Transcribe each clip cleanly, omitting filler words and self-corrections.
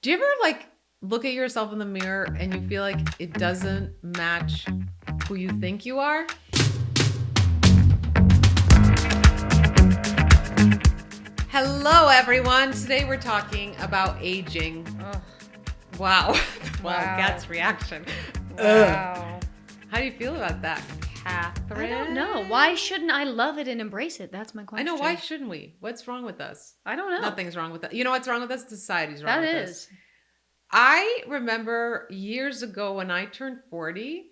Do you ever look at yourself in the mirror and you feel like it doesn't match who you think you are? Hello, everyone. Today we're talking about aging. Ugh. Wow. Wow. Cat's reaction. Wow. Ugh. How do you feel about that, Catherine? I don't know. Why shouldn't I love it and embrace it? That's my I question. know. Why shouldn't we? What's wrong with us? I don't know. Nothing's wrong with that. You know what's wrong with us? Society's wrong with us. That is. I remember years ago when I turned 40,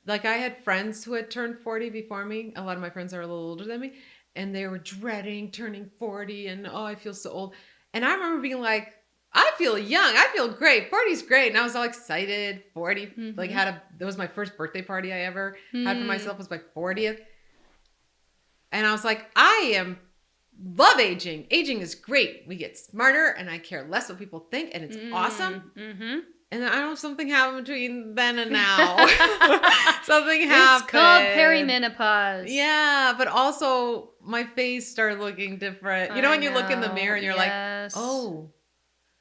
I had friends who had turned 40 before me. A lot of my friends are a little older than me, and they were dreading turning 40 and, oh, I feel so old. And I remember being like, I feel young. I feel great. 40's great. And I was all excited. 40, that was my first birthday party I ever had for myself, was my 40th. And I was like, love aging. Aging is great. We get smarter and I care less what people think and it's awesome. Mm-hmm. And then I don't know, something happened between then and now. Something happened. It's called perimenopause. Yeah, but also my face started looking different. You know when you look in the mirror and you're like, oh,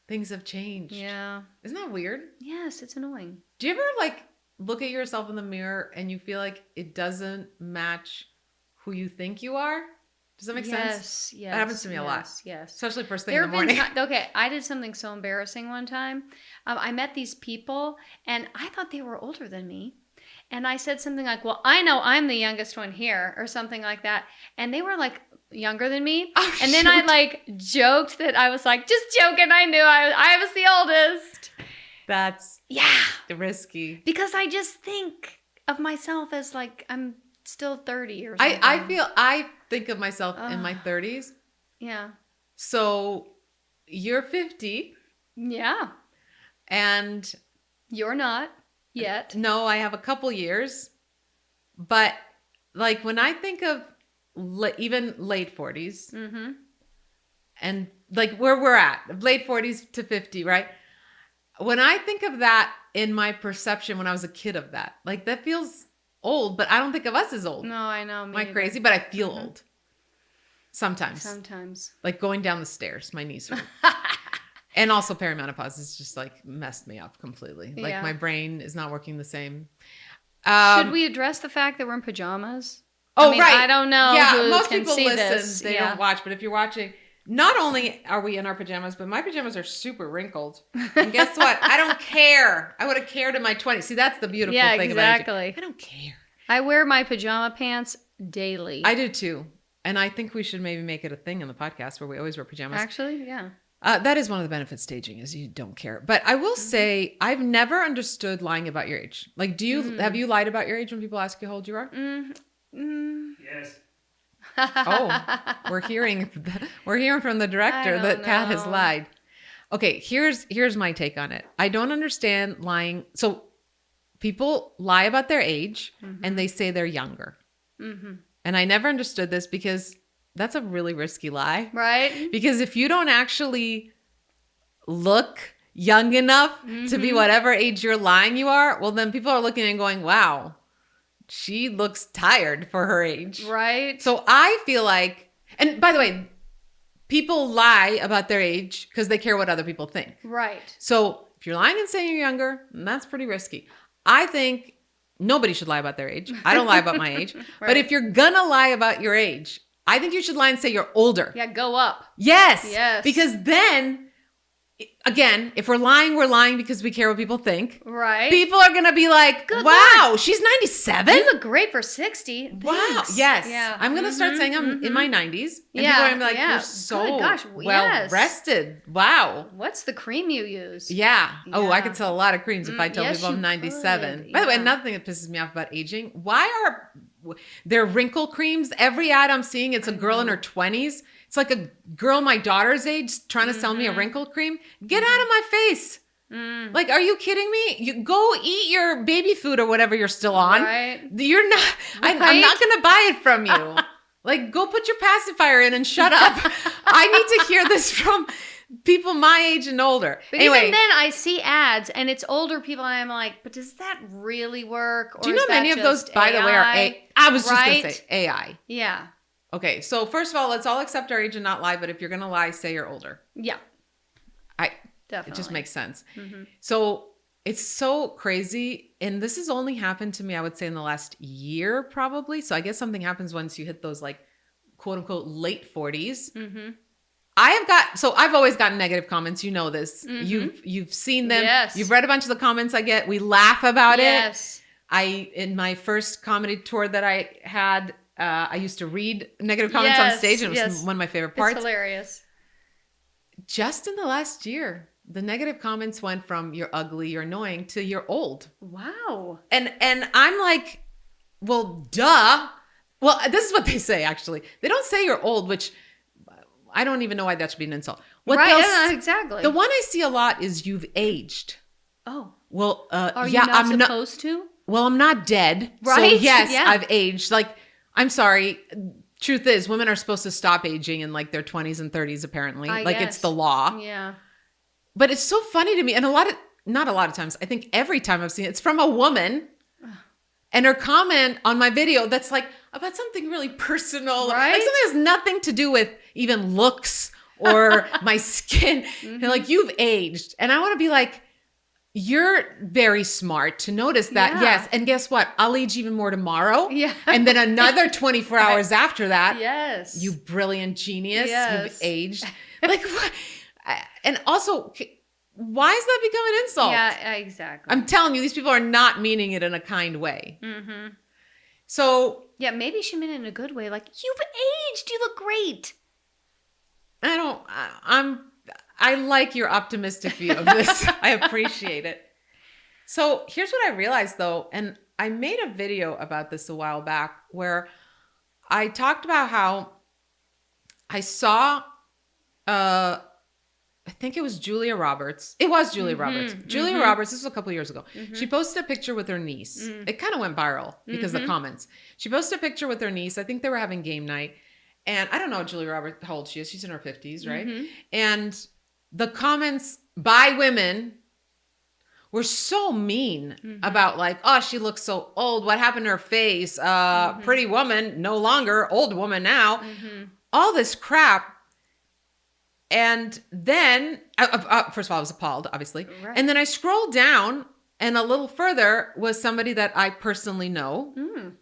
things have changed. Yeah. Isn't that weird? Yes, it's annoying. Do you ever look at yourself in the mirror and you feel like it doesn't match who you think you are? Does that make sense? Yes. That happens to me a lot. Yes. Especially first thing in the morning. Okay, I did something so embarrassing one time. I met these people, and I thought they were older than me. And I said something like, well, I know I'm the youngest one here, or something like that. And they were younger than me. Oh, and then I joked that I was just joking. I knew I was the oldest. That's risky. Because I just think of myself as I'm still 30 or something. I think of myself in my 30s. Yeah. So you're 50. Yeah. And you're not yet. No, I have a couple years. But when I think of even late 40s and where we're at, late 40s to 50, right? When I think of that in my perception when I was a kid of that, that feels old, but I don't think of us as old. No, I know. Am I crazy? But I feel old. Sometimes. Going down the stairs, my knees hurt. And also perimenopause has just messed me up completely. My brain is not working the same. Should we address the fact that we're in pajamas? Oh, right. I don't know. Yeah, who most can people see listen. This. They don't watch. But if you're watching, not only are we in our pajamas, but my pajamas are super wrinkled. And guess what? I don't care. I would have cared in my 20s. See, that's the beautiful thing about it. I don't care. I wear my pajama pants daily. I do too. And I think we should maybe make it a thing in the podcast where we always wear pajamas. Actually, yeah. That is one of the benefits of staging is you don't care. But I will say I've never understood lying about your age. Have you lied about your age when people ask you how old you are? Yes. Oh, we're hearing from the director that Kat has lied. Okay, here's my take on it. I don't understand lying. So people lie about their age and they say they're younger. And I never understood this because that's a really risky lie. Right. Because if you don't actually look young enough to be whatever age you're lying you are, well, then people are looking and going, wow, she looks tired for her age. Right. So I feel and by the way, people lie about their age because they care what other people think. Right. So if you're lying and saying you're younger, that's pretty risky. I think nobody should lie about their age. I don't lie about my age. Right. But if you're gonna lie about your age, I think you should lie and say you're older. Yeah, go up. Yes. Because then, again, if we're lying because we care what people think. Right. People are going to be like, good wow, Lord. She's 97? You look great for 60. Thanks. Wow. Yes. Yeah. I'm going to start saying I'm in my 90s. And people are going to be like, you're so well rested. Wow. What's the cream you use? Yeah. Oh, I could sell a lot of creams if I tell people I'm 97. Could. By the way, another thing that pisses me off about aging, why are there wrinkle creams? Every ad I'm seeing, it's a girl in her 20s. It's like a girl my daughter's age trying to sell me a wrinkle cream. Get out of my face. Are you kidding me? You go eat your baby food or whatever you're still on. Right. You're not, I'm not going to buy it from you. Go put your pacifier in and shut up. I need to hear this from people my age and older. But anyway, even then I see ads and it's older people and I'm like, but does that really work? Or do you know many of those, by the way, are I was just going to say AI. Yeah. Okay, so first of all, let's all accept our age and not lie, but if you're going to lie, say you're older. Yeah. Definitely. It just makes sense. Mm-hmm. So it's so crazy. And this has only happened to me, I would say, in the last year, probably. So I guess something happens once you hit those like quote unquote late 40s. Mm-hmm. I've always gotten negative comments. You know this. Mm-hmm. You've seen them. Yes. You've read a bunch of the comments I get. We laugh about Yes. it. In my first comedy tour that I had, I used to read negative comments on stage, and it was one of my favorite parts. It's hilarious. Just in the last year, the negative comments went from "you're ugly, you're annoying" to "you're old." Wow. And I'm like, well, duh. Well, this is what they say, actually. They don't say you're old, which I don't even know why that should be an insult. Right, exactly. The one I see a lot is "you've aged." Oh. Well, Are yeah, you not I'm supposed to? Well, I'm not dead. Right? So yes, Yeah. I've aged. Like, I'm sorry. Truth is, women are supposed to stop aging in like their 20s and 30s, apparently. I like, guess. it's the law. Yeah. But it's so funny to me. And not a lot of times, I think every time I've seen it, it's from a woman. And her comment on my video that's like about something really personal. Right? Like something that has nothing to do with even looks or my skin. Mm-hmm. And like, you've aged. And I want to be like, you're very smart to notice that. Yeah. Yes. And guess what? I'll age even more tomorrow. Yeah. And then another 24 hours after that. Yes. You brilliant genius. Yes. You've aged. Like, what? And also, why is that become an insult? Yeah, exactly. I'm telling you, these people are not meaning it in a kind way. Mm-hmm. So Yeah, maybe she meant it in a good way. Like, you've aged. You look great. I like your optimistic view of this. I appreciate it. So here's what I realized though, and I made a video about this a while back where I talked about how I saw, I think it was Julia Roberts. It was Julia Roberts. Julia Roberts, this was a couple of years ago. She posted a picture with her niece. It kind of went viral because of the comments. She posted a picture with her niece. I think they were having game night. And I don't know Julia Roberts, how old she is. She's in her 50s, right? And the comments by women were so mean about like, oh, she looks so old. What happened to her face? Pretty woman, no longer. Old woman now. All this crap. And then, first of all, I was appalled, obviously. Right. And then I scrolled down, and a little further was somebody that I personally know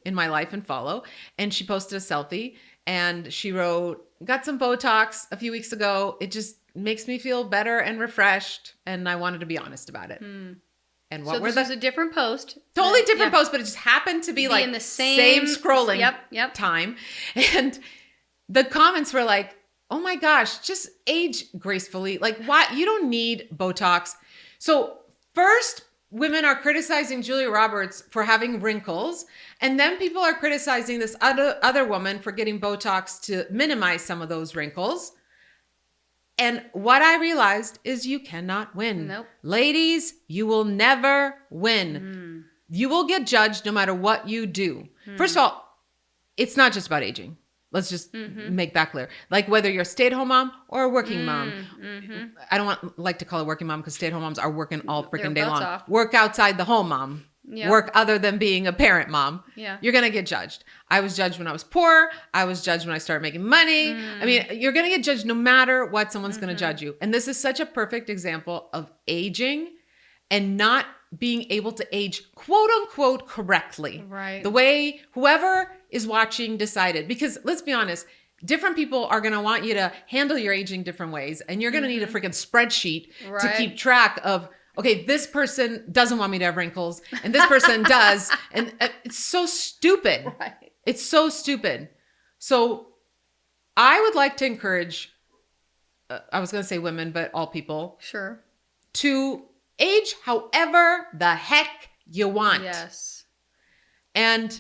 in my life and follow. And she posted a selfie, and she wrote, got some Botox a few weeks ago. It just makes me feel better and refreshed. And I wanted to be honest about it. And what So were this was a different post. totally different post, but it just happened to be like in the same scrolling Yep. time. And the comments were like, oh my gosh, just age gracefully. Like, why? You don't need Botox. So first, women are criticizing Julia Roberts for having wrinkles. And then people are criticizing this other woman for getting Botox to minimize some of those wrinkles. And what I realized is you cannot win. Nope. Ladies, you will never win. You will get judged no matter what you do. First of all, it's not just about aging. Let's just make that clear. Like whether you're a stay-at-home mom or a working mom. I don't like to call it working mom because stay-at-home moms are working all freaking day butts long. off. Work outside the home mom. Yeah. Work other than being a parent mom. Yeah. You're going to get judged. I was judged when I was poor. I was judged when I started making money. I mean, you're going to get judged no matter what someone's going to judge you. And this is such a perfect example of aging and not being able to age quote unquote correctly. Right. The way whoever is watching decided. Because let's be honest, different people are going to want you to handle your aging different ways. And you're going to need a freaking spreadsheet to Right. keep track of, okay, this person doesn't want me to have wrinkles and this person does. And it's so stupid. Right. It's so stupid. So I would like to encourage, I was going to say women, but all people, Sure. to age however the heck you want. Yes. And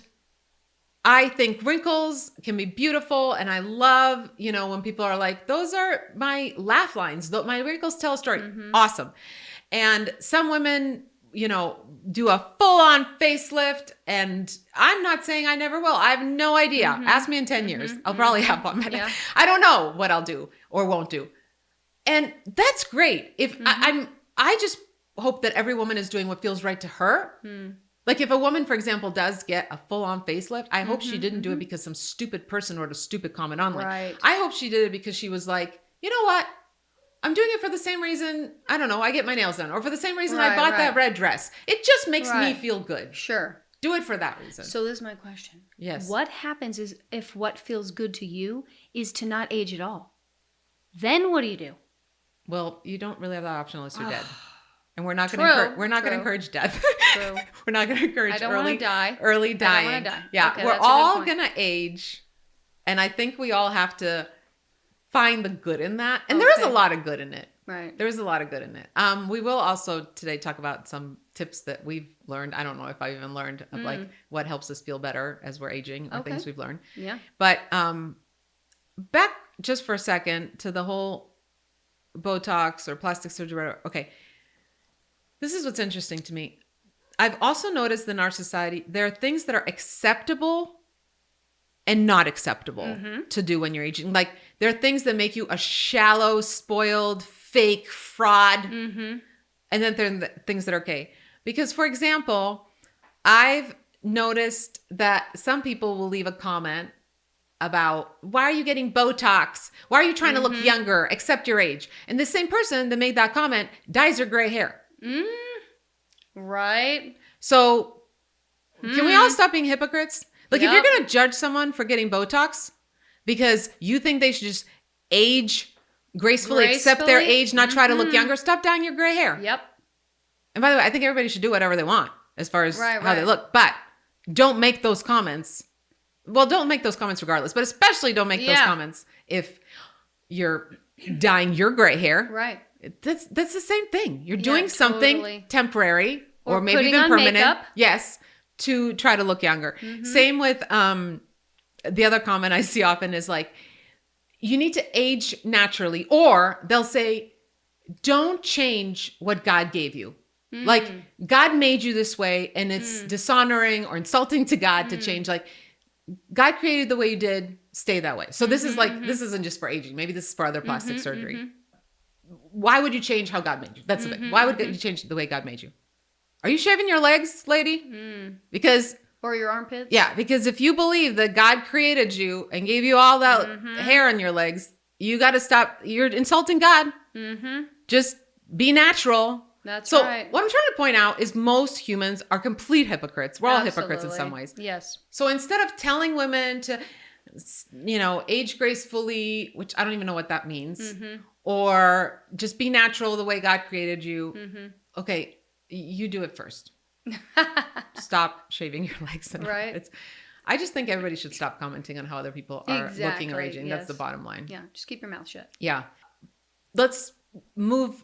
I think wrinkles can be beautiful. And I love, when people are like, those are my laugh lines. My wrinkles tell a story. Awesome. And some women, do a full-on facelift. And I'm not saying I never will. I have no idea. Ask me in 10 years. I'll probably have one. Yeah. I don't know what I'll do or won't do. And that's great. If I just hope that every woman is doing what feels right to her. Like if a woman, for example, does get a full-on facelift, I hope she didn't do it because some stupid person wrote a stupid comment online. Right. I hope she did it because she was like, you know what? I'm doing it for the same reason, I don't know, I get my nails done, or for the same reason I Right, bought that right. red dress. It just makes me Right. feel good. Sure. Do it for that reason. So this is my question. Yes. What happens is if what feels good to you is to not age at all? Then what do you do? Well, you don't really have that option unless you're dead. And we're not True, going to true. encourage death. True. We're not going to encourage I don't wanna die. early dying. I don't wanna die. Yeah, Okay, we're that's a good all point. going to age. And I think we all have to find the good in that. And there is a Okay. lot of good in it. Right. There's a lot of good in it. We will also today talk about some tips that we've learned. I don't know if I've even learned of like what helps us feel better as we're aging or Okay. things we've learned. Yeah. But back just for a second to the whole Botox or plastic surgery. Whatever. Okay. This is what's interesting to me. I've also noticed in our society, there are things that are acceptable and not acceptable to do when you're aging. Like there are things that make you a shallow, spoiled, fake fraud. Mm-hmm. And then there are things that are okay. Because for example, I've noticed that some people will leave a comment about, why are you getting Botox? Why are you trying to look younger? Accept your age. And the same person that made that comment dyes her gray hair. Right. So can we all stop being hypocrites? Like if Yep. you're going to judge someone for getting Botox because you think they should just age gracefully, accept their Gracefully? age, not try to look younger, stop dyeing your gray hair. Yep. And by the way, I think everybody should do whatever they want as far as Right, how they right. look. But don't make those comments. Well, don't make those comments regardless, but especially don't make those Yeah. comments if you're dyeing your gray hair. Right. That's the same thing. You're Yeah, doing something totally. temporary or Or maybe putting even on permanent. makeup. Yes, to try to look younger. Same with the other comment I see often is like, you need to age naturally, or they'll say, don't change what God gave you. Like God made you this way and it's dishonoring or insulting to God to change. Like God created the way you did, stay that way. So this is like, this isn't just for aging. Maybe this is for other plastic surgery. Why would you change how God made you? That's the thing. Why would you change the way God made you? Are you shaving your legs, lady? Because Or your armpits. yeah, because if you believe that God created you and gave you all that hair on your legs, you got to stop. You're insulting God. Just be natural. That's So right. what I'm trying to point out is most humans are complete hypocrites. We're all hypocrites in Absolutely. some ways. Yes. So instead of telling women to, age gracefully, which I don't even know what that means, or just be natural the way God created you. Okay, you do it first. Stop shaving your legs. And Right. I just think everybody should stop commenting on how other people are looking or Exactly, aging. That's yes. the bottom line. Yeah. Just keep your mouth shut. Yeah. Let's move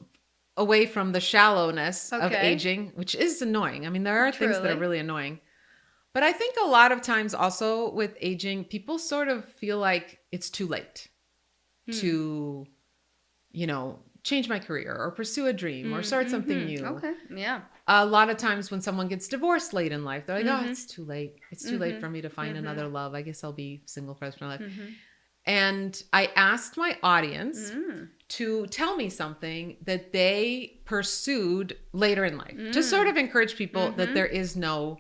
away from the shallowness of Okay. aging, which is annoying. I mean, there are things that are Truly. really annoying. But I think a lot of times also with aging, people sort of feel like it's too late to, change my career or pursue a dream or start something new. Okay. Yeah. A lot of times when someone gets divorced late in life, they're like, oh, it's too late. It's too late for me to find another love. I guess I'll be single for the rest of my life. And I asked my audience to tell me something that they pursued later in life to sort of encourage people that there is no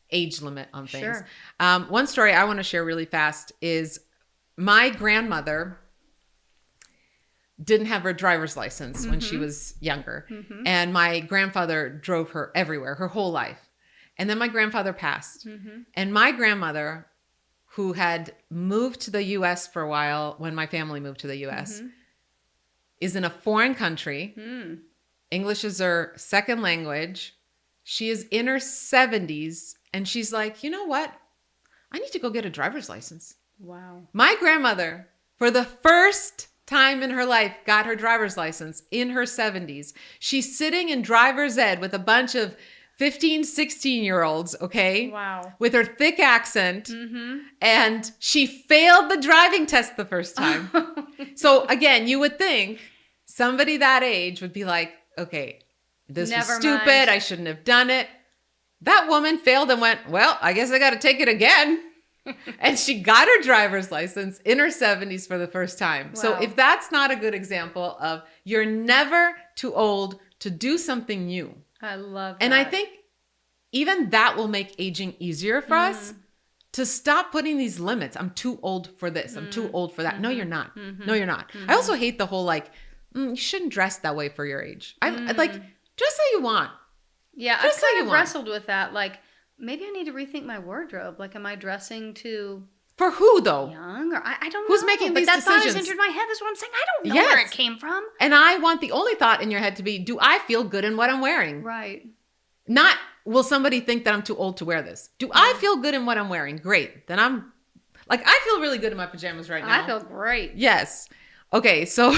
age limit on things. Sure. One story I want to share really fast is my grandmother didn't have her driver's license when she was younger. And my grandfather drove her everywhere, her whole life. And then my grandfather passed. And my grandmother, who had moved to the U.S. for a while when my family moved to the U.S., is in a foreign country. English is her second language. She is in her 70s. And she's like, you know what? I need to go get a driver's license. Wow. My grandmother, for the first time in her life, got her driver's license in her 70s. She's sitting in driver's ed with a bunch of 15, 16-year-olds, okay? Wow. With her thick accent. And she failed the driving test the first time. So again, you would think somebody that age would be like, okay, this was Never stupid. mind. I shouldn't have done it. That woman failed and went, well, I guess I got to take it again. And she got her driver's license in her 70s for the first time. So Wow. if that's not a good example of you're never too old to do something new. I love that. And I think even that will make aging easier for us to stop putting these limits. I'm too old for this. I'm too old for that. No, you're not. No, you're not. I also hate the whole like you shouldn't dress that way for your age. I'd like, dress how you want. Yeah, Dress I've how kind you of want. wrestled with that. Like, maybe I need to rethink my wardrobe. Like, am I dressing too For who, though? young? Or I don't know. Who's making these But that thought has decisions? entered my head. That's what I'm saying. I don't know where Yes. it came from. And I want the only thought in your head to be, do I feel good in what I'm wearing? Right. Not, will somebody think that I'm too old to wear this? Do I feel good in what I'm wearing? Great. Then I'm, like, I feel really good in my pajamas right now. I feel great. Yes. Okay, so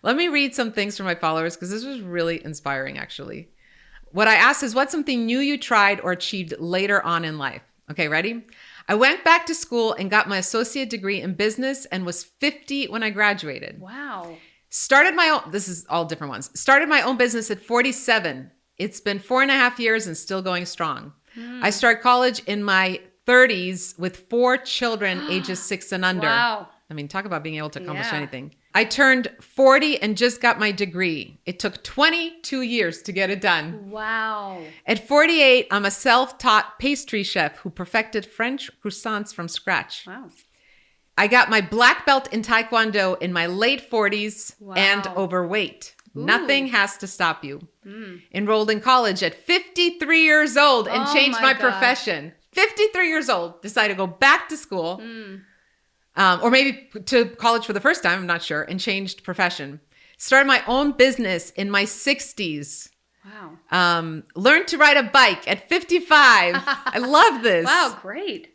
let me read some things from my followers because this was really inspiring, actually. What I asked is, what's something new you tried or achieved later on in life? Okay, ready? I went back to school and got my associate degree in business and was 50 when I graduated. Wow. Started my own, this is all different ones. Started my own business at 47. It's been 4.5 years and still going strong. I started college in my 30s with 4 children, ages 6 and under. Wow. I mean, talk about being able to accomplish Yeah. anything. I turned 40 and just got my degree. It took 22 years to get it done. Wow. At 48, I'm a self-taught pastry chef who perfected French croissants from scratch. Wow. I got my black belt in Taekwondo in my late 40s Wow. and overweight. Ooh. Nothing has to stop you. Enrolled in college at 53 years old and Oh changed my my gosh. profession. 53 years old, decided to go back to school. Or maybe to college for the first time, I'm not sure, and changed profession. Started my own business in my 60s. Wow. Learned to ride a bike at 55. I love this. Wow, great.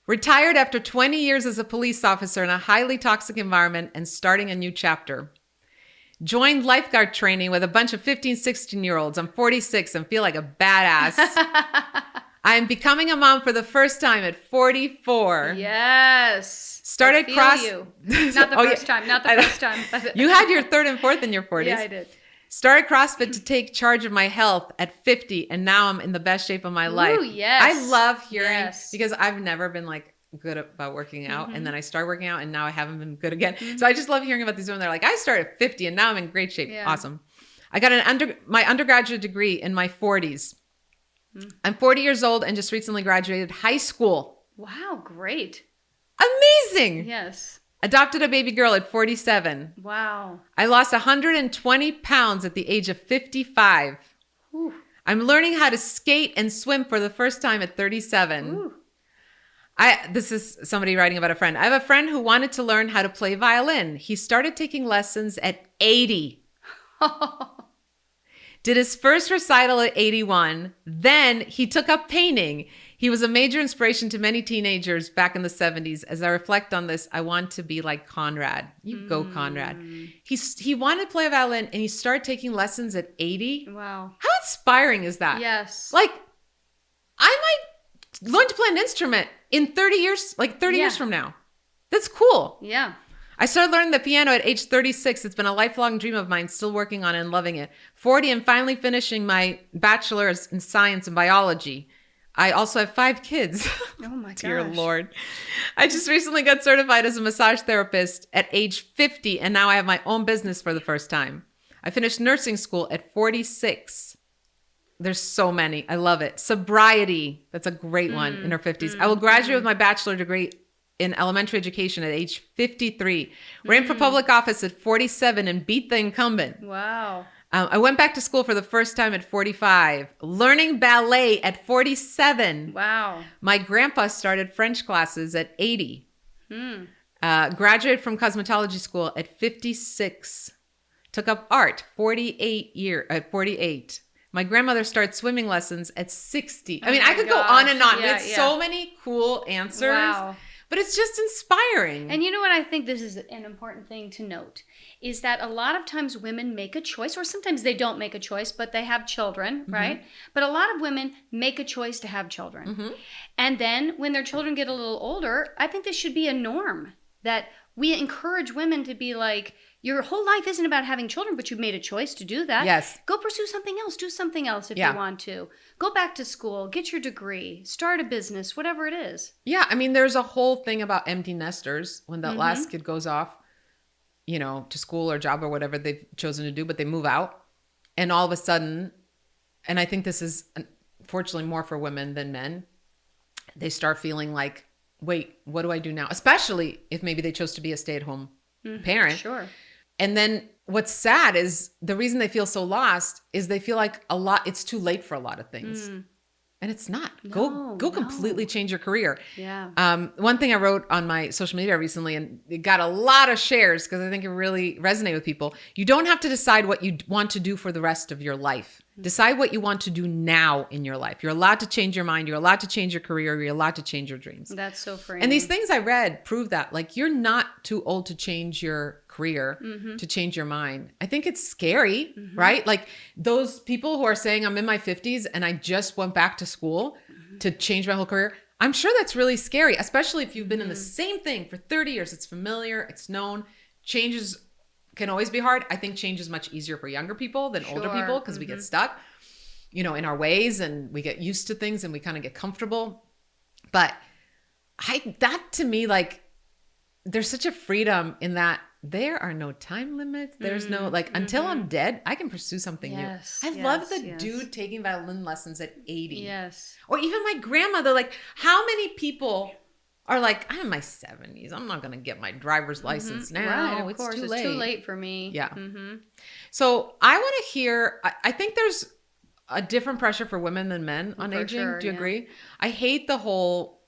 Retired after 20 years as a police officer in a highly toxic environment and starting a new chapter. Joined lifeguard training with a bunch of 15, 16-year-olds. I'm 46 and feel like a badass. I am becoming a mom for the first time at 44. Yes. Started I feel cross- you. Not the Oh, yeah. first time. Not the I know. first time. You had your 3rd and 4th in your 40s. Yeah, I did. Started CrossFit to take charge of my health at 50, and now I'm in the best shape of my life. Ooh, yes. I love hearing, Yes. because I've never been like good about working out, and then I started working out, and now I haven't been good again. So I just love hearing about these women. They're like, I started at 50, and now I'm in great shape. Yeah. Awesome. I got my undergraduate degree in my 40s. I'm 40 years old and just recently graduated high school. Wow, great. Amazing. Yes. Adopted a baby girl at 47. Wow. I lost 120 pounds at the age of 55. Ooh. I'm learning how to skate and swim for the first time at 37. Ooh. This is somebody writing about a friend. I have a friend who wanted to learn how to play violin. He started taking lessons at 80. Did his first recital at 81. Then he took up painting. He was a major inspiration to many teenagers back in the 70s. As I reflect on this, I want to be like Conrad. You go, Conrad. He wanted to play a violin and he started taking lessons at 80. Wow. How inspiring is that? Yes. Like, I might learn to play an instrument in 30 years, like 30 years Yeah. from now. That's cool. Yeah. I started learning the piano at age 36. It's been a lifelong dream of mine, still working on it and loving it. 40 and finally finishing my bachelor's in science and biology. I also have 5 kids. Oh my gosh. Dear Lord. I just recently got certified as a massage therapist at age 50, and now I have my own business for the first time. I finished nursing school at 46. There's so many. I love it. Sobriety. That's a great one in her 50s. I will graduate with my bachelor degree in elementary education at age 53. Ran for public office at 47 and beat the incumbent. Wow. I went back to school for the first time at 45. Learning ballet at 47. Wow. My grandpa started French classes at 80. Graduated from cosmetology school at 56. Took up art 48. My grandmother started swimming lessons at 60. I mean, Oh I my could go on and on. gosh. It's Yeah, so many cool answers. Wow. But it's just inspiring. And you know what? I think this is an important thing to note is that a lot of times women make a choice, or sometimes they don't make a choice, but they have children, right? But a lot of women make a choice to have children. And then when their children get a little older, I think this should be a norm that we encourage women to be like, your whole life isn't about having children, but you've made a choice to do that. Yes. Go pursue something else. Do something else if Yeah. you want to. Go back to school. Get your degree. Start a business. Whatever it is. Yeah, I mean, there's a whole thing about empty nesters when the last kid goes off, you know, to school or job or whatever they've chosen to do, but they move out. And all of a sudden, and I think this is unfortunately more for women than men, they start feeling like, wait, what do I do now? Especially if maybe they chose to be a stay-at-home parent. Sure. And then what's sad is the reason they feel so lost is they feel like it's too late for a lot of things. And it's not. Go completely change your career. Yeah. One thing I wrote on my social media recently, and it got a lot of shares because I think it really resonated with people. You don't have to decide what you want to do for the rest of your life. Decide what you want to do now in your life. You're allowed to change your mind. You're allowed to change your career. You're allowed to change your dreams. That's so freeing. And these things I read prove that. Like, you're not too old to change your career, to change your mind. I think it's scary, right? Like, those people who are saying, I'm in my 50s and I just went back to school to change my whole career. I'm sure that's really scary, especially if you've been in the same thing for 30 years. It's familiar. It's known. Changes can always be hard. I think change is much easier for younger people than older people because we get stuck, in our ways, and we get used to things and we kind of get comfortable. But that to me, like, there's such a freedom in that there are no time limits. There's no, like, until I'm dead, I can pursue something new. I love the dude taking violin lessons at 80. Yes. Or even my grandmother. Like, how many people are like, I'm in my 70s. I'm not going to get my driver's license now. Right, it's course. too It's late. too late for me. Yeah. So I want to hear, I think there's a different pressure for women than men on For aging. sure, Do you yeah. agree? I hate the whole,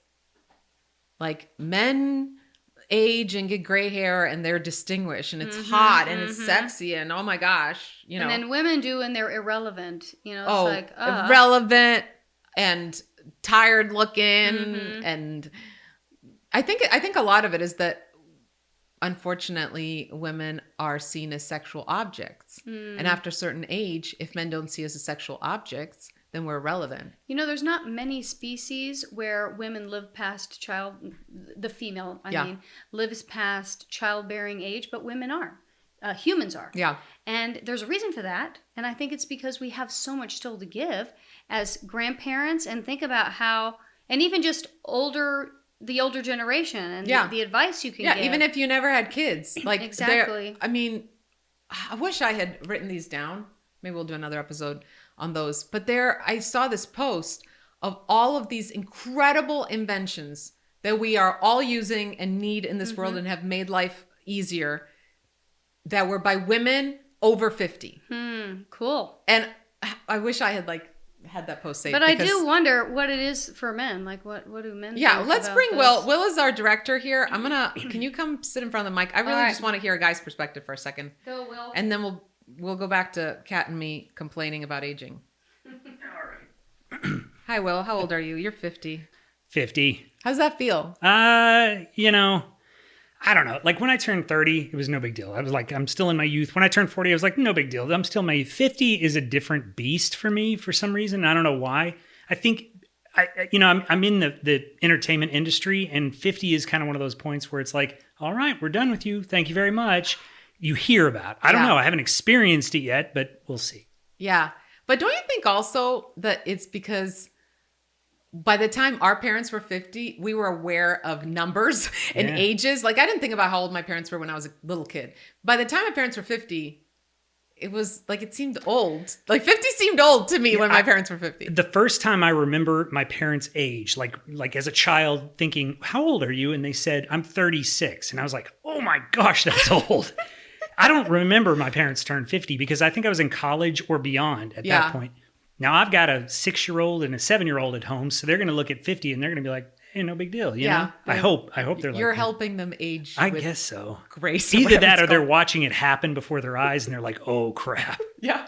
like, men age and get gray hair and they're distinguished and it's hot and it's sexy and oh my gosh, And then women do and they're irrelevant. It's like, irrelevant and tired looking. And I think a lot of it is that unfortunately women are seen as sexual objects. And after a certain age, if men don't see us as sexual objects, then we're irrelevant. There's not many species where women live past the female, I mean, lives past childbearing age, but women are. Humans are. Yeah. And there's a reason for that. And I think it's because we have so much still to give as grandparents, and think about how, and even just the older generation and the advice you can give. Yeah, even if you never had kids. Like, exactly. I mean, I wish I had written these down. Maybe we'll do another episode on those. But I saw this post of all of these incredible inventions that we are all using and need in this world and have made life easier, that were by women over 50. Cool. And I wish I had had that post saved. But I do wonder what it is for men. Like, what do men Yeah, think let's about bring this? Will. Will is our director here. Can you come sit in front of the mic? I really just want to hear a guy's perspective for a second. Go, Will. And then we'll go back to Kat and me complaining about aging. All right. Hi, Will. How old are you? You're 50. 50. How's that feel? I don't know. Like, when I turned 30, it was no big deal. I was like, I'm still in my youth. When I turned 40, I was like, no big deal. I'm still in my youth. 50 is a different beast for me for some reason. I don't know why. I think, I'm in the entertainment industry, and 50 is kind of one of those points where it's like, all right, we're done with you. Thank you very much. You hear about it. I don't know. I haven't experienced it yet, but we'll see. Yeah. But don't you think also that it's because by the time our parents were 50, we were aware of numbers and ages. Like, I didn't think about how old my parents were when I was a little kid. By the time my parents were 50, it was like, it seemed old. Like, 50 seemed old to me when my parents were 50. The first time I remember my parents' age, like as a child thinking, how old are you? And they said, I'm 36. And I was like, oh my gosh, that's old. I don't remember my parents turned 50 because I think I was in college or beyond at that point. Now I've got a 6-year-old and a 7-year-old at home, so they're going to look at 50 and they're going to be like, "Hey, no big deal." You know? I hope they're like, you're helping them age. I guess so. Grace. Either that, or they're watching it happen before their eyes, and they're like, "Oh crap." Yeah.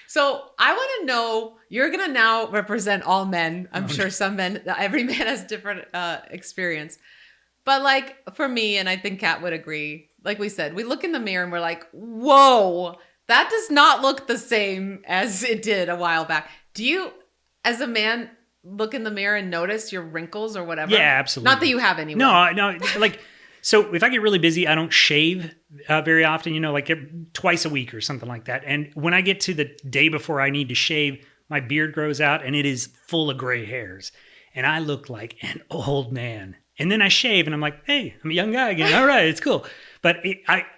So I want to know. You're going to now represent all men. I'm sure some men. Every man has different experience. But like for me, and I think Kat would agree. Like we said, we look in the mirror and we're like, "Whoa." That does not look the same as it did a while back. Do you, as a man, look in the mirror and notice your wrinkles or whatever? Yeah, absolutely. Not that you have any. No. Like, so if I get really busy, I don't shave very often, like twice a week or something like that. And when I get to the day before I need to shave, my beard grows out and it is full of gray hairs. And I look like an old man. And then I shave and I'm like, hey, I'm a young guy again. All right, it's cool. But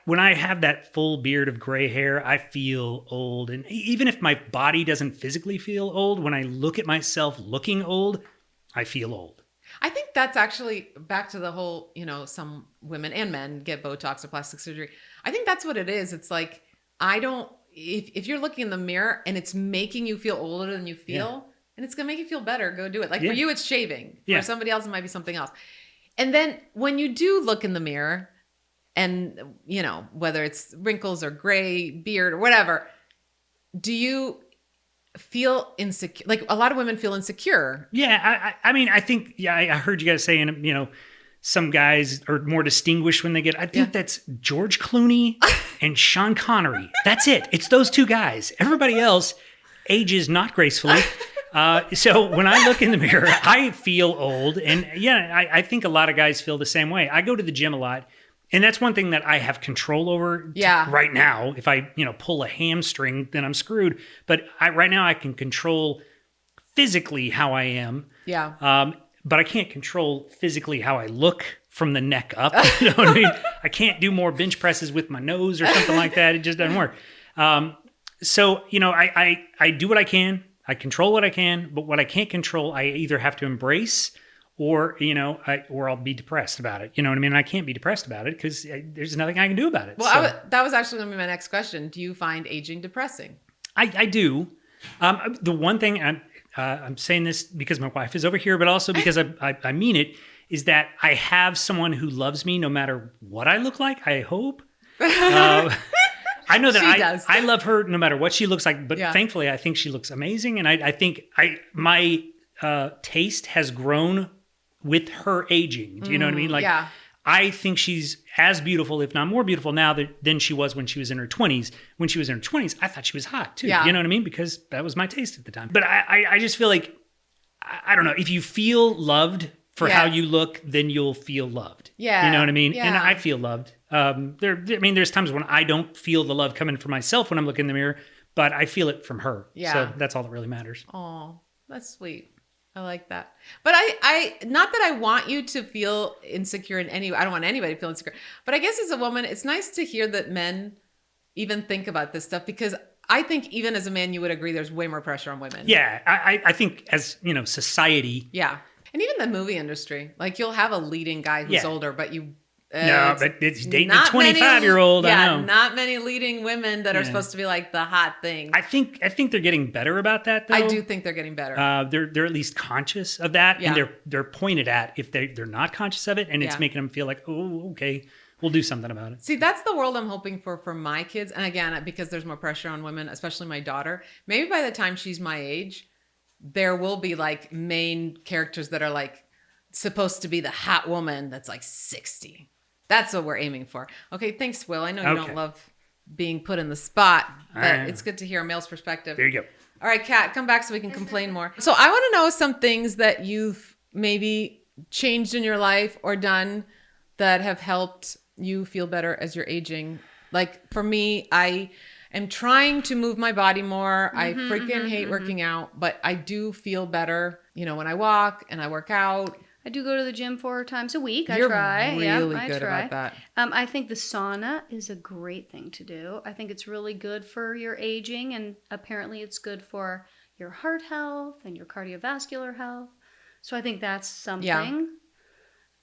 when I have that full beard of gray hair, I feel old. And even if my body doesn't physically feel old, when I look at myself looking old, I feel old. I think that's actually back to the whole, some women and men get Botox or plastic surgery. I think that's what it is. It's like I don't, if you're looking in the mirror and it's making you feel older than you feel, and it's going to make you feel better, go do it. Like for you, it's shaving. For somebody else, it might be something else. And then when you do look in the mirror and, you know, whether it's wrinkles or gray beard or whatever, do you feel insecure? Like a lot of women feel insecure. Yeah. I mean, I think, I heard you guys saying, you know, some guys are more distinguished when they get, I think that's George Clooney and Sean Connery. That's it. It's those two guys. Everybody else ages not gracefully. So when I look in the mirror, I feel old. And I think a lot of guys feel the same way. I go to the gym a lot. And that's one thing that I have control over right now. If I, pull a hamstring, then I'm screwed. But right now I can control physically how I am. Yeah. But I can't control physically how I look from the neck up. You know what I mean? I can't do more bench presses with my nose or something like that. It just doesn't work. So, I do what I can. I control what I can. But what I can't control, I either have to embrace or, or I'll be depressed about it. You know what I mean? And I can't be depressed about it because there's nothing I can do about it. Well, that was actually going to be my next question. Do you find aging depressing? I do. The one thing, I'm saying this because my wife is over here, but also because I mean it, is that I have someone who loves me no matter what I look like, I hope. I know that I love her no matter what she looks like, but thankfully I think she looks amazing. And I think my taste has grown with her aging. Do you know what I mean? Like, I think she's as beautiful, if not more beautiful now than she was when she was in her 20s. When she was in her 20s, I thought she was hot too. You know what I mean? Because that was my taste at the time. But I just feel like, I don't know, if you feel loved for how you look, then you'll feel loved. Yeah. You know what I mean? Yeah. And I feel loved. There's times when I don't feel the love coming from myself when I'm looking in the mirror, but I feel it from her. Yeah. So that's all that really matters. Oh, that's sweet. I like that. But I not that I want you to feel insecure in any way. I don't want anybody to feel insecure. But I guess as a woman, it's nice to hear that men even think about this stuff, because I think even as a man, you would agree there's way more pressure on women. Yeah. I think as, society. Yeah. And even the movie industry, like you'll have a leading guy who's older, but but it's dating a 25-year-old. Yeah, I know. not many leading women that are supposed to be like the hot thing. I think they're getting better about that, though. I do think they're getting better. They're at least conscious of that, and they're pointed at if they're not conscious of it, and it's making them feel like, oh, okay, we'll do something about it. See, that's the world I'm hoping for my kids. And again, because there's more pressure on women, especially my daughter. Maybe by the time she's my age, there will be like main characters that are like supposed to be the hot woman that's like 60. That's what we're aiming for. Okay, thanks, Will. I know you don't love being put in the spot, but it's good to hear a male's perspective. There you go. All right, Kat, come back so we can complain more. So I want to know some things that you've maybe changed in your life or done that have helped you feel better as you're aging. Like for me, I am trying to move my body more. I freaking hate working out, but I do feel better, when I walk and I work out. I do go to the gym 4 times a week. You're I try. really I good try. about that. I think the sauna is a great thing to do. I think it's really good for your aging, and apparently it's good for your heart health and your cardiovascular health. So I think that's something.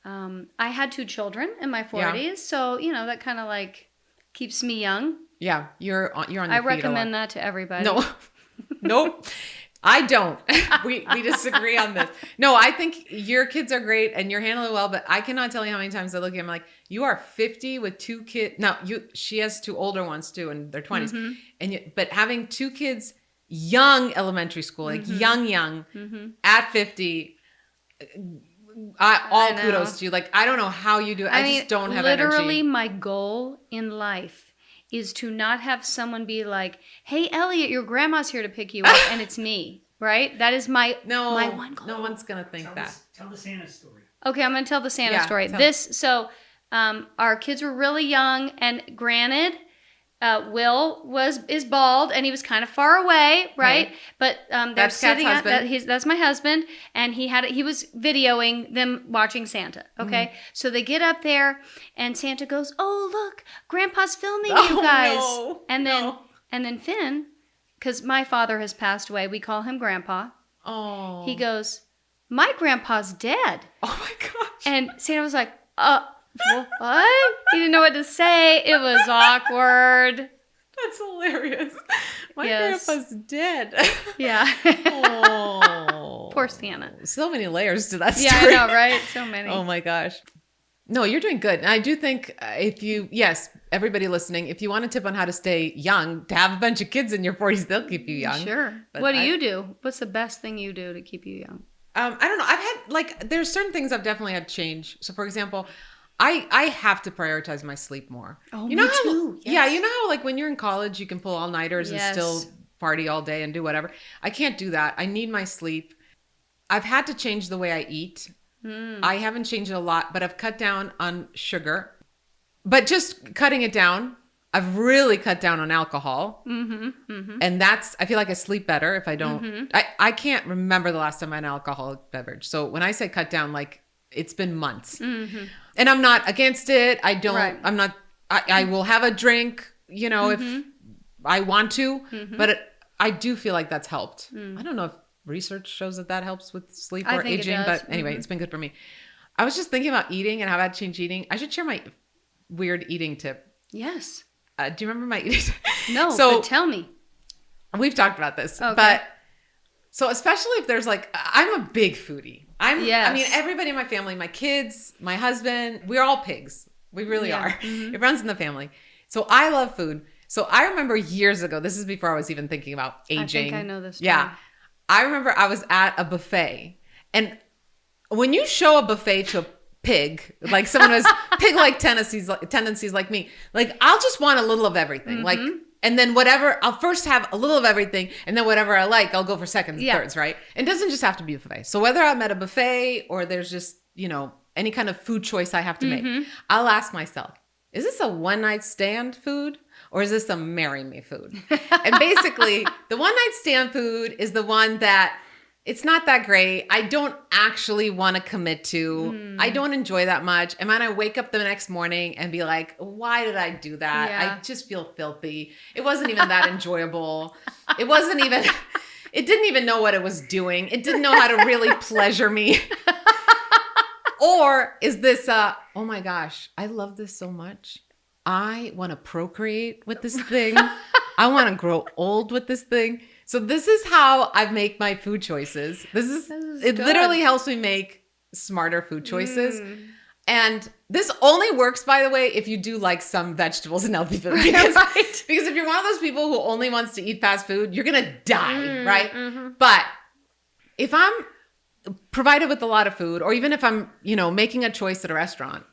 Yeah. I had 2 children in my 40s, so that kind of like keeps me young. Yeah, you're on your feet I a recommend lot. that to everybody. No, nope. I don't. We disagree on this. No, I think your kids are great and you're handling well, but I cannot tell you how many times I look at him like, you are 50 with 2 kids. Now, she has 2 older ones too in their 20s. But having 2 kids, young elementary school, like young, at 50, all kudos to you. Like, I don't know how you do it. I just don't have literally energy. My goal in life is to not have someone be like, hey, Elliot, your grandma's here to pick you up, and it's me, right? That is my one goal. No one's going to think that. Tell the Santa story. Okay, I'm going to tell the Santa story. Our kids were really young, and granted, Will is bald, and he was kind of far away, right? Okay. But they're That's Kat's sitting at husband. that's my husband, and he was videoing them watching Santa. Okay, so they get up there, and Santa goes, "Oh look, Grandpa's filming you guys." No, and then Finn, because my father has passed away, we call him Grandpa. Oh. He goes, "My grandpa's dead." Oh my gosh. And Santa was like, what? He didn't know what to say. It was awkward. That's hilarious. My Yes. grandpa's dead. Yeah. Oh. Poor Santa. So many layers to that story. Yeah, I know, right? So many. Oh my gosh. No, you're doing good. And I do think yes, everybody listening, if you want a tip on how to stay young, to have a bunch of kids in your 40s, they'll keep you young. Sure. But What do you do? What's the best thing you do to keep you young? I don't know. I've had there's certain things I've definitely had change. So for example, I have to prioritize my sleep more. Oh, you know me how, too. Yes. Yeah, you know how like when you're in college, you can pull all-nighters Yes. and still party all day and do whatever. I can't do that. I need my sleep. I've had to change the way I eat. I haven't changed it a lot, but I've cut down on sugar. But just cutting it down, I've really cut down on alcohol. And I feel like I sleep better if I don't. I can't remember the last time I had an alcoholic beverage. So when I say cut down, like it's been months. And I'm not against it. I don't, Right. I'm not, I will have a drink, if I want to, but I do feel like that's helped. I don't know if research shows that helps with sleep I or think it aging, does. but anyway, it's been good for me. I was just thinking about eating and how I'd change eating. I should share my weird eating tip. Yes. Do you remember my eating? No, So but tell me. we've talked about this, Okay. but so especially if there's I'm a big foodie. I mean, Yes. everybody in my family, my kids, my husband, we're all pigs. We really Yeah. are. It runs in the family. So I love food. So I remember years ago, this is before I was even thinking about aging. I think I know this. Yeah. I remember I was at a buffet, and when you show a buffet to a pig, like someone has pig-like tendencies like me, like I'll just want a little of everything. Like, and then whatever, I'll first have a little of everything, and then whatever I like, I'll go for seconds and Yeah. thirds, right? It doesn't just have to be a buffet. So whether I'm at a buffet or there's just, any kind of food choice I have to make, I'll ask myself, is this a one-night stand food or is this a marry me food? And basically, the one-night stand food is the one that it's not that great. I don't actually want to commit to. I don't enjoy that much. And when I wake up the next morning and be like, why did I do that? Yeah. I just feel filthy. It wasn't even that enjoyable. It didn't even know what it was doing. It didn't know how to really pleasure me. Or is this, oh my gosh, I love this so much. I want to procreate with this thing. I want to grow old with this thing. So this is how I make my food choices. It literally helps me make smarter food choices. And this only works, by the way, if you do like some vegetables and healthy food. Because, because if you're one of those people who only wants to eat fast food, you're going to die, right? But if I'm provided with a lot of food, or even if I'm, making a choice at a restaurant,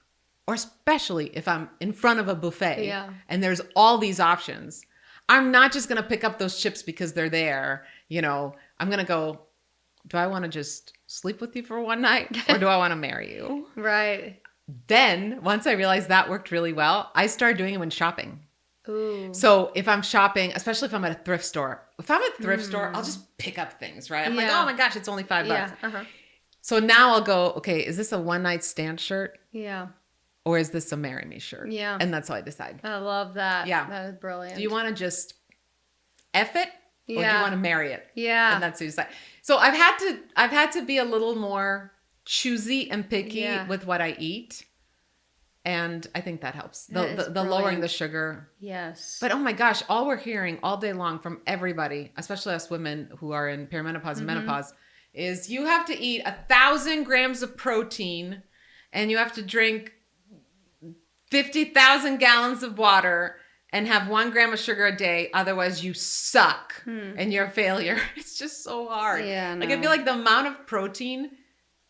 or especially if I'm in front of a buffet and there's all these options, I'm not just going to pick up those chips because they're there. I'm going to go, do I want to just sleep with you for one night or do I want to marry you? Right. Then once I realized that worked really well, I started doing it when shopping. Ooh. So if I'm shopping, especially if I'm at a thrift store, I'll just pick up things, right? I'm like, oh my gosh, it's only $5. Yeah. So now I'll go, okay, is this a one night stand shirt Yeah. or is this a marry me shirt? Yeah. And that's how I decide. I love that. Yeah. That is brilliant. Do you want to just F it or do you Yeah. want to marry it? Yeah. And that's what you decide. So I've had to be a little more choosy and picky with what I eat. And I think that helps. That is The lowering brilliant. the sugar. Yes. But oh my gosh, all we're hearing all day long from everybody, especially us women who are in perimenopause and menopause, is you have to eat 1,000 grams of protein and you have to drink 50,000 gallons of water and have 1 gram of sugar a day. Otherwise you suck and you're a failure. It's just so hard. Yeah, Like I feel like the amount of protein,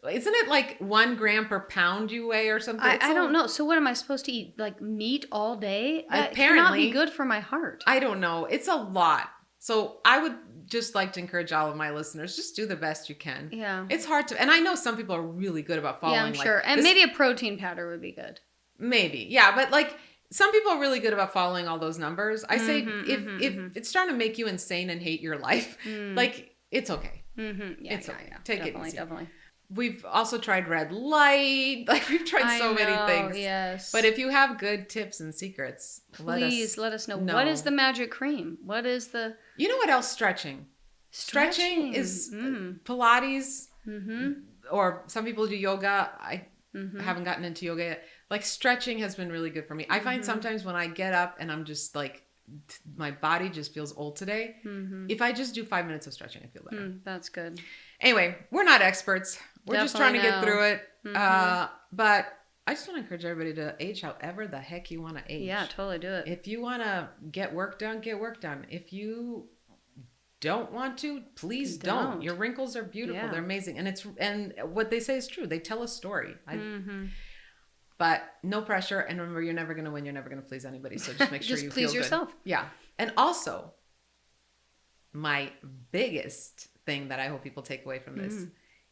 isn't it like 1 gram per pound you weigh or something? I don't know. So what am I supposed to eat? Like meat all day? That cannot Apparently. be good for my heart. I don't know. It's a lot. So I would just like to encourage all of my listeners, just do the best you can. Yeah. It's hard to, and I know some people are really good about following. Yeah, I'm sure. And maybe a protein powder would be good. Maybe. Yeah. But like some people are really good about following all those numbers. I say if it's starting to make you insane and hate your life, like it's okay. Yeah, It's okay. Take it easy. Definitely. We've also tried red light. Like we've tried so many things. Yes. But if you have good tips and secrets, please let us know. What is the magic cream? What is the You know what else? Stretching. Stretching is Pilates, or some people do yoga. I haven't gotten into yoga yet. Like stretching has been really good for me. I find sometimes when I get up and I'm just like my body just feels old today. If I just do 5 minutes of stretching, I feel better. That's good. Anyway, we're not experts. We're just trying to get Definitely through it. But I just want to encourage everybody to age however the heck you want to age. Yeah, totally do it. If you want to get work done, get work done. If you don't want to, please don't. Your wrinkles are beautiful. Yeah. They're amazing. And what they say is true. They tell a story. But no pressure. And remember, you're never going to win. You're never going to please anybody. So just make sure Just you please feel yourself. good. Yeah. And also, my biggest thing that I hope people take away from this,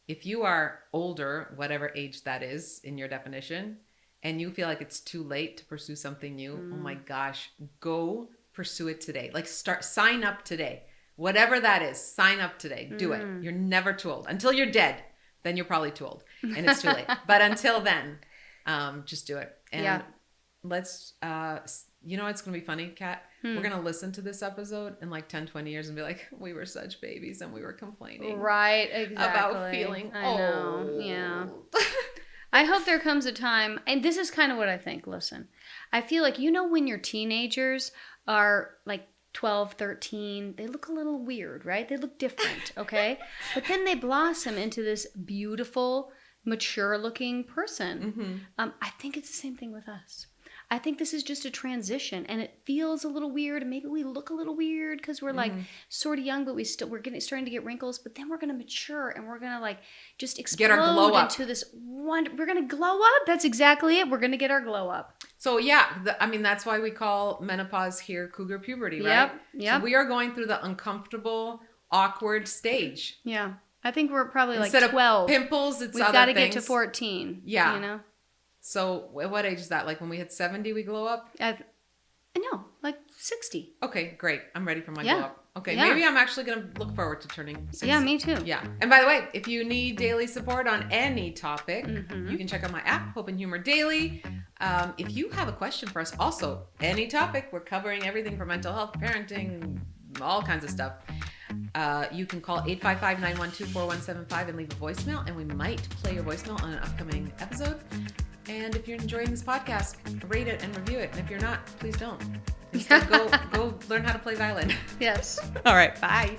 if you are older, whatever age that is in your definition, and you feel like it's too late to pursue something new, oh my gosh, go pursue it today. Like sign up today. Whatever that is, sign up today. Do it. You're never too old. Until you're dead, then you're probably too old and it's too late. But until then, just do it. And let's, you know what's going to be funny, Kat? We're going to listen to this episode in like 10, 20 years and be like, we were such babies and we were complaining. Right, exactly. About feeling I know. old. Yeah. I hope there comes a time, and this is kind of what I think. Listen, I feel like, when your teenagers are like 12, 13, they look a little weird, right? They look different, okay? But then they blossom into this beautiful, mature-looking person. I think it's the same thing with us. I think this is just a transition, and it feels a little weird, and maybe we look a little weird because we're like sort of young, but we're starting to get wrinkles. But then we're gonna mature, and we're gonna like just explode get our glow up into this one. We're gonna glow up. That's exactly it. We're gonna get our glow up. So yeah, that's why we call menopause here cougar puberty, right? Yep. So we are going through the uncomfortable, awkward stage. Yeah. I think we're probably Instead like 12. Of pimples, it's We've other got to things. get to 14. Yeah. So what age is that? Like when we hit 70, we glow up? I know, like 60. Okay, great. I'm ready for my glow up. Okay, Yeah. maybe I'm actually going to look forward to turning 60. Yeah, me too. Yeah. And by the way, if you need daily support on any topic, you can check out my app, Hope and Humor Daily. If you have a question for us, also, any topic, we're covering everything from mental health, parenting, all kinds of stuff. You can call 855-912-4175 and leave a voicemail, and we might play your voicemail on an upcoming episode. And if you're enjoying this podcast, rate it and review it. And if you're not, please don't. Instead, go learn how to play violin. Yes. All right. Bye.